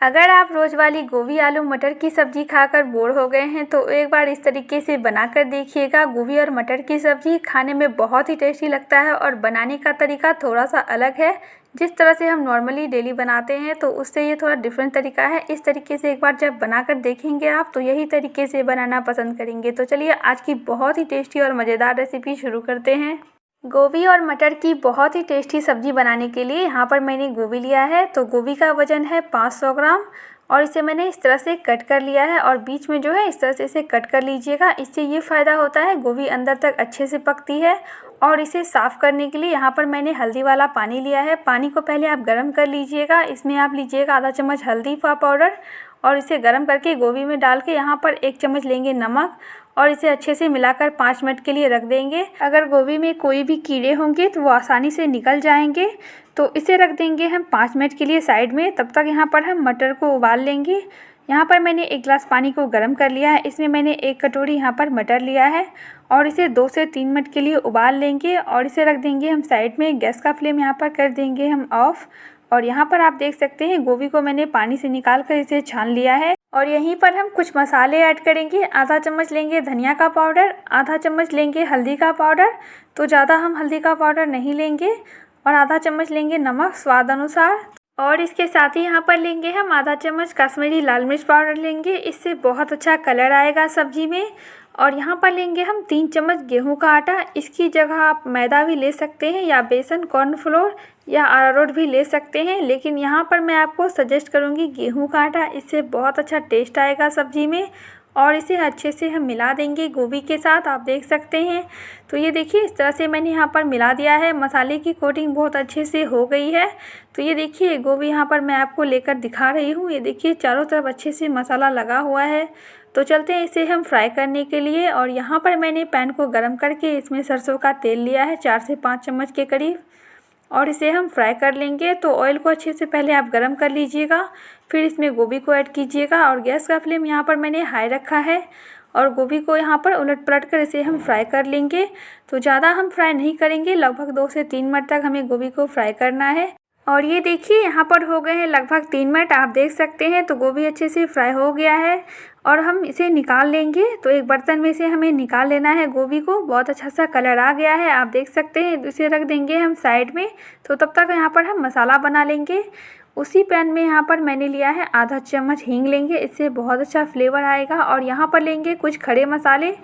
अगर आप रोज़ वाली गोभी आलू मटर की सब्ज़ी खाकर बोर हो गए हैं तो एक बार इस तरीके से बनाकर देखिएगा। गोभी और मटर की सब्ज़ी खाने में बहुत ही टेस्टी लगता है और बनाने का तरीका थोड़ा सा अलग है। जिस तरह से हम नॉर्मली डेली बनाते हैं तो उससे ये थोड़ा डिफरेंट तरीका है। इस तरीके से एक बार जब बनाकर देखेंगे आप तो यही तरीके से बनाना पसंद करेंगे। तो चलिए आज की बहुत ही टेस्टी और मज़ेदार रेसिपी शुरू करते हैं। गोभी और मटर की बहुत ही टेस्टी सब्ज़ी बनाने के लिए यहाँ पर मैंने गोभी लिया है। तो गोभी का वज़न है 500 ग्राम और इसे मैंने इस तरह से कट कर लिया है और बीच में जो है इस तरह से इसे कट कर लीजिएगा। इससे ये फ़ायदा होता है गोभी अंदर तक अच्छे से पकती है। और इसे साफ़ करने के लिए यहाँ पर मैंने हल्दी वाला पानी लिया है। पानी को पहले आप गर्म कर लीजिएगा। इसमें आप लीजिएगा आधा चम्मच हल्दी का पाउडर और इसे गर्म करके गोभी में डाल के यहाँ पर 1 चम्मच लेंगे नमक और इसे अच्छे से मिलाकर 5 मिनट के लिए रख देंगे। अगर गोभी में कोई भी कीड़े होंगे तो वो आसानी से निकल जाएंगे। तो इसे रख देंगे हम 5 मिनट के लिए साइड में। तब तक यहाँ पर हम मटर को उबाल लेंगे। यहाँ पर मैंने 1 गिलास पानी को गर्म कर लिया है। इसमें मैंने 1 कटोरी यहाँ पर मटर लिया है और इसे 2 से 3 मिनट के लिए उबाल लेंगे और इसे रख देंगे हम साइड में। गैस का फ्लेम यहाँ पर कर देंगे हम ऑफ। और यहाँ पर आप देख सकते हैं गोभी को मैंने पानी से निकाल कर इसे छान लिया है। और यहीं पर हम कुछ मसाले ऐड करेंगे। आधा चम्मच लेंगे धनिया का पाउडर, आधा चम्मच लेंगे हल्दी का पाउडर, तो ज़्यादा हम हल्दी का पाउडर नहीं लेंगे, और आधा चम्मच लेंगे नमक स्वाद अनुसार। और इसके साथ ही यहाँ पर लेंगे हम आधा चम्मच कश्मीरी लाल मिर्च पाउडर लेंगे। इससे बहुत अच्छा कलर आएगा सब्जी में। और यहाँ पर लेंगे हम 3 चम्मच गेहूं का आटा। इसकी जगह आप मैदा भी ले सकते हैं या बेसन कॉर्नफ्लोर या अरारोट भी ले सकते हैं, लेकिन यहाँ पर मैं आपको सजेस्ट करूँगी गेहूं का आटा। इससे बहुत अच्छा टेस्ट आएगा सब्जी में। और इसे अच्छे से हम मिला देंगे गोभी के साथ, आप देख सकते हैं। तो ये देखिए इस तरह से मैंने यहाँ पर मिला दिया है। मसाले की कोटिंग बहुत अच्छे से हो गई है। तो ये देखिए गोभी यहाँ पर मैं आपको लेकर दिखा रही हूँ। ये देखिए चारों तरफ अच्छे से मसाला लगा हुआ है। तो चलते हैं इसे हम फ्राई करने के लिए। और यहाँ पर मैंने पैन को गर्म करके इसमें सरसों का तेल लिया है 4 से 5 चम्मच के करीब, और इसे हम फ्राई कर लेंगे। तो ऑयल को अच्छे से पहले आप गर्म कर लीजिएगा, फिर इसमें गोभी को ऐड कीजिएगा। और गैस का फ्लेम यहाँ पर मैंने हाई रखा है और गोभी को यहाँ पर उलट पलट कर इसे हम फ्राई कर लेंगे। तो ज़्यादा हम फ्राई नहीं करेंगे, लगभग 2 से 3 मिनट तक हमें गोभी को फ्राई करना है। और ये देखिए यहाँ पर हो गए हैं लगभग 3 मिनट, आप देख सकते हैं। तो गोभी अच्छे से फ्राई हो गया है और हम इसे निकाल लेंगे। तो एक बर्तन में से हमें निकाल लेना है गोभी को। बहुत अच्छा सा कलर आ गया है, आप देख सकते हैं। इसे रख देंगे हम साइड में। तो तब तक यहाँ पर हम मसाला बना लेंगे। उसी पैन में यहाँ पर मैंने लिया है आधा चम्मच हींग लेंगे, इससे बहुत अच्छा फ्लेवर आएगा। और यहाँ पर लेंगे कुछ खड़े मसाले,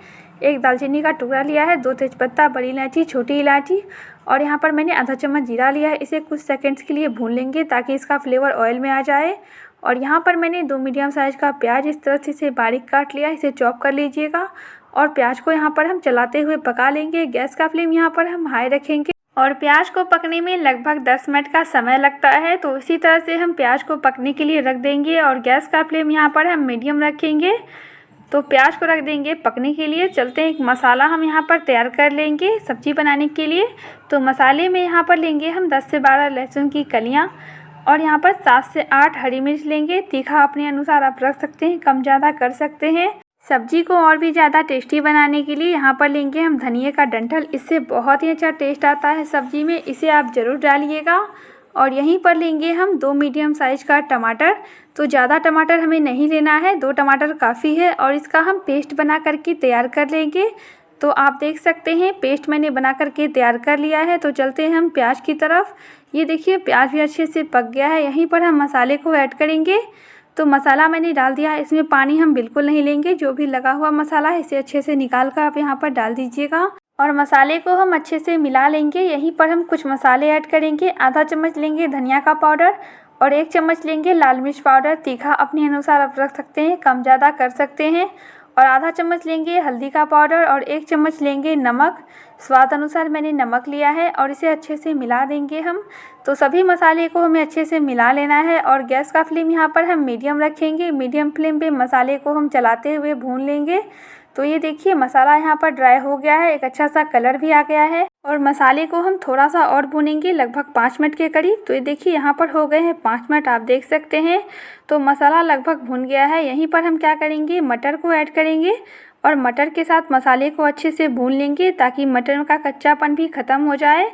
1 दालचीनी का टुकड़ा लिया है, 2 तेज़पत्ता, बड़ी इलायची, छोटी इलायची, और यहाँ पर मैंने आधा चम्मच जीरा लिया है। इसे कुछ सेकंड्स के लिए भून लेंगे ताकि इसका फ्लेवर ऑयल में आ जाए। और यहाँ पर मैंने 2 मीडियम साइज़ का प्याज इस तरह से इसे बारीक काट लिया, इसे चॉप कर लीजिएगा। और प्याज को यहाँ पर हम चलाते हुए पका लेंगे। गैस का फ्लेम यहाँ पर हम हाई रखेंगे और प्याज को पकने में लगभग 10 मिनट का समय लगता है। तो इसी तरह से हम प्याज को पकने के लिए रख देंगे और गैस का फ्लेम यहाँ पर हम मीडियम रखेंगे। तो प्याज को रख देंगे पकने के लिए। चलते हैं एक मसाला हम यहाँ पर तैयार कर लेंगे सब्जी बनाने के लिए। तो मसाले में यहाँ पर लेंगे हम 10 से 12 लहसुन की कलियाँ और यहाँ पर 7 से 8 हरी मिर्च लेंगे। तीखा अपने अनुसार आप रख सकते हैं, कम ज़्यादा कर सकते हैं। सब्जी को और भी ज़्यादा टेस्टी बनाने के लिए यहाँ पर लेंगे हम धनिए का डंठल। इससे बहुत ही अच्छा टेस्ट आता है सब्जी में, इसे आप ज़रूर डालिएगा। और यहीं पर लेंगे हम 2 मीडियम साइज़ का टमाटर। तो ज़्यादा टमाटर हमें नहीं लेना है, 2 टमाटर काफ़ी है। और इसका हम पेस्ट बना करके तैयार कर लेंगे। तो आप देख सकते हैं पेस्ट मैंने बना करके तैयार कर लिया है। तो चलते हैं हम प्याज की तरफ। ये देखिए प्याज भी अच्छे से पक गया है। यहीं पर हम मसाले को ऐड करेंगे। तो मसाला मैंने डाल दिया है, इसमें पानी हम बिल्कुल नहीं लेंगे। जो भी लगा हुआ मसाला है इसे अच्छे से निकाल कर आप यहाँ पर डाल दीजिएगा और मसाले को हम अच्छे से मिला लेंगे। यहीं पर हम कुछ मसाले ऐड करेंगे। आधा चम्मच लेंगे धनिया का पाउडर और 1 चम्मच लेंगे लाल मिर्च पाउडर। तीखा अपने अनुसार आप रख सकते हैं, कम ज़्यादा कर सकते हैं। और आधा चम्मच लेंगे हल्दी का पाउडर और 1 चम्मच लेंगे नमक, स्वाद अनुसार मैंने नमक लिया है। और इसे अच्छे से मिला देंगे हम। तो सभी मसाले को हमें अच्छे से मिला लेना है और गैस का फ्लेम यहाँ पर हम मीडियम रखेंगे। मीडियम फ्लेम पे मसाले को हम चलाते हुए भून लेंगे। तो ये देखिए मसाला यहाँ पर ड्राई हो गया है, एक अच्छा सा कलर भी आ गया है। और मसाले को हम थोड़ा सा और भूनेंगे, लगभग 5 मिनट के करीब। तो ये देखिए यहाँ पर हो गए हैं 5 मिनट, आप देख सकते हैं। तो मसाला लगभग भुन गया है। यहीं पर हम क्या करेंगे, मटर को ऐड करेंगे और मटर के साथ मसाले को अच्छे से भून लेंगे ताकि मटर का कच्चापन भी ख़त्म हो जाए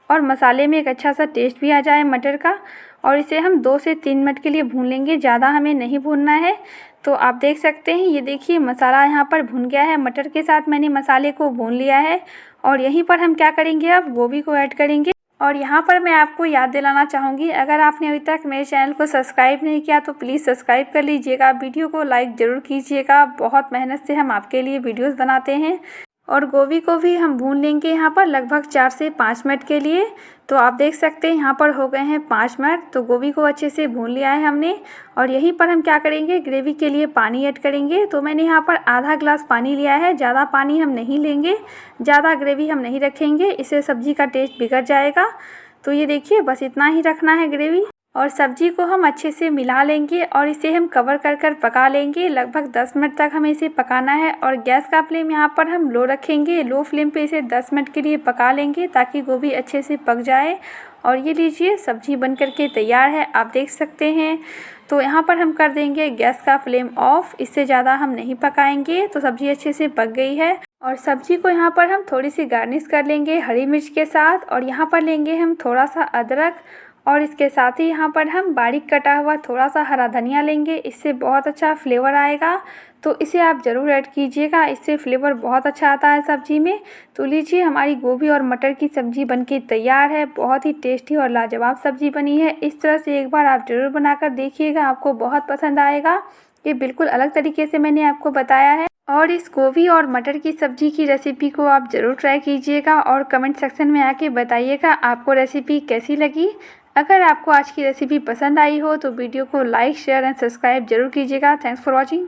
और मसाले में एक अच्छा सा टेस्ट भी आ जाए मटर का। और इसे हम 2 से 3 मिनट के लिए भून लेंगे, ज़्यादा हमें नहीं भूनना है। तो आप देख सकते हैं, ये देखिए मसाला यहाँ पर भुन गया है। मटर के साथ मैंने मसाले को भून लिया है और यहीं पर हम क्या करेंगे, अब गोभी को ऐड करेंगे। और यहाँ पर मैं आपको याद दिलाना चाहूँगी, अगर आपने अभी तक मेरे चैनल को सब्सक्राइब नहीं किया तो प्लीज़ सब्सक्राइब कर लीजिएगा। वीडियो को लाइक ज़रूर कीजिएगा, बहुत मेहनत से हम आपके लिए वीडियोस बनाते हैं। और गोभी को भी हम भून लेंगे यहाँ पर लगभग 4 से 5 मिनट के लिए। तो आप देख सकते हैं यहाँ पर हो गए हैं 5 मिनट, तो गोभी को अच्छे से भून लिया है हमने। और यहीं पर हम क्या करेंगे, ग्रेवी के लिए पानी ऐड करेंगे। तो मैंने यहाँ पर आधा ग्लास पानी लिया है, ज़्यादा पानी हम नहीं लेंगे, ज़्यादा ग्रेवी हम नहीं रखेंगे, इससे सब्ज़ी का टेस्ट बिगड़ जाएगा। तो ये देखिए बस इतना ही रखना है ग्रेवी। और सब्जी को हम अच्छे से मिला लेंगे और इसे हम कवर कर पका लेंगे। लगभग 10 मिनट तक हमें इसे पकाना है और गैस का फ्लेम यहाँ पर हम लो रखेंगे। लो फ्लेम पे इसे 10 मिनट के लिए पका लेंगे ताकि गोभी अच्छे से पक जाए। और ये लीजिए सब्जी बन करके तैयार है, आप देख सकते हैं। तो यहाँ पर हम कर देंगे गैस का फ्लेम ऑफ, इससे ज़्यादा हम नहीं पकाएंगे। तो सब्जी अच्छे से पक गई है और सब्जी को यहाँ पर हम थोड़ी सी गार्निश कर लेंगे हरी मिर्च के साथ। और यहाँ पर लेंगे हम थोड़ा सा अदरक और इसके साथ ही यहाँ पर हम बारीक कटा हुआ थोड़ा सा हरा धनिया लेंगे, इससे बहुत अच्छा फ्लेवर आएगा। तो इसे आप ज़रूर ऐड कीजिएगा, इससे फ्लेवर बहुत अच्छा आता है सब्ज़ी में। तो लीजिए हमारी गोभी और मटर की सब्ज़ी बनके तैयार है। बहुत ही टेस्टी और लाजवाब सब्ज़ी बनी है। इस तरह से एक बार आप ज़रूर बनाकर देखिएगा, आपको बहुत पसंद आएगा। ये बिल्कुल अलग तरीके से मैंने आपको बताया है। और इस गोभी और मटर की सब्ज़ी की रेसिपी को आप ज़रूर ट्राई कीजिएगा और कमेंट सेक्शन में आके बताइएगा आपको रेसिपी कैसी लगी। अगर आपको आज की रेसिपी पसंद आई हो तो वीडियो को लाइक शेयर एंड सब्सक्राइब जरूर कीजिएगा। Thanks for watching.